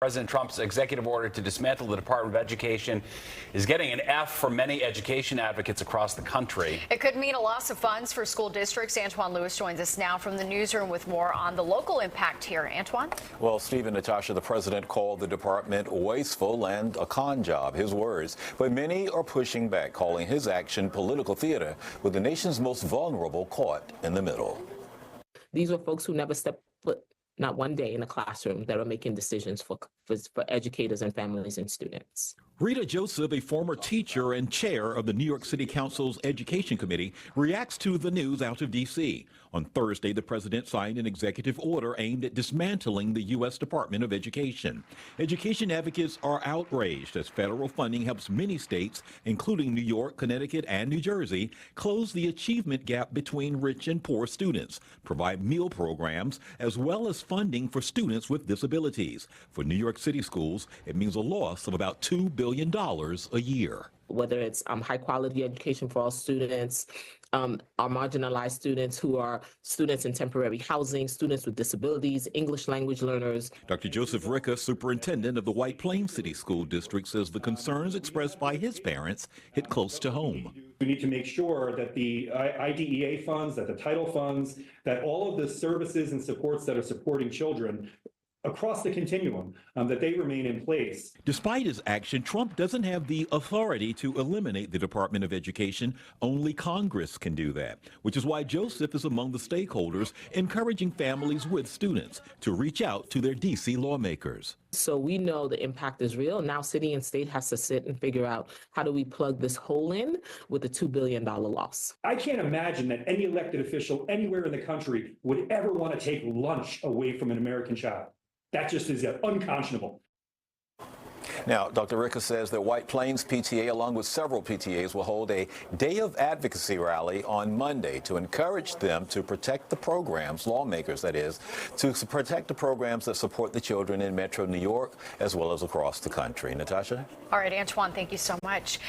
President Trump's executive order to dismantle the Department of Education is getting an F from many education advocates across the country. It could mean a loss of funds for school districts. Antwan Lewis joins us now from the newsroom with more on the local impact here. Antwan? Well, Steve and Natasha, the president called the department wasteful and a con job, his words. But many are pushing back, calling his action political theater, with the nation's most vulnerable caught in the middle. These are folks who never stepped foot, not one day, in a classroom that are making decisions for educators and families and students. Rita Joseph, a former teacher and chair of the New York City Council's Education Committee, reacts to the news out of D.C. On Thursday, the president signed an executive order aimed at dismantling the U.S. Department of Education. Education advocates are outraged as federal funding helps many states, including New York, Connecticut, and New Jersey, close the achievement gap between rich and poor students, provide meal programs, as well as funding for students with disabilities. For New York City schools, it means a loss of about $2 billion a year. Whether it's high quality education for all students, our marginalized students who are students in temporary housing, students with disabilities, English language learners. Dr. Joseph Ricca, superintendent of the White Plains City School District, says the concerns expressed by his parents hit close to home. We need to make sure that the IDEA funds, that the title funds, that all of the services and supports that are supporting children across the continuum, that they remain in place. Despite his action, Trump doesn't have the authority to eliminate the Department of Education. Only Congress can do that, which is why Joseph is among the stakeholders encouraging families with students to reach out to their D.C. lawmakers. So we know the impact is real. Now city and state has to sit and figure out, how do we plug this hole in with a $2 billion loss? I can't imagine that any elected official anywhere in the country would ever want to take lunch away from an American child. That just is unconscionable. Now, Dr. Ricca says that White Plains PTA, along with several PTAs, will hold a Day of Advocacy rally on Monday to encourage them to protect the programs, lawmakers that is, to protect the programs that support the children in Metro New York as well as across the country. Natasha? All right, Antwan, thank you so much.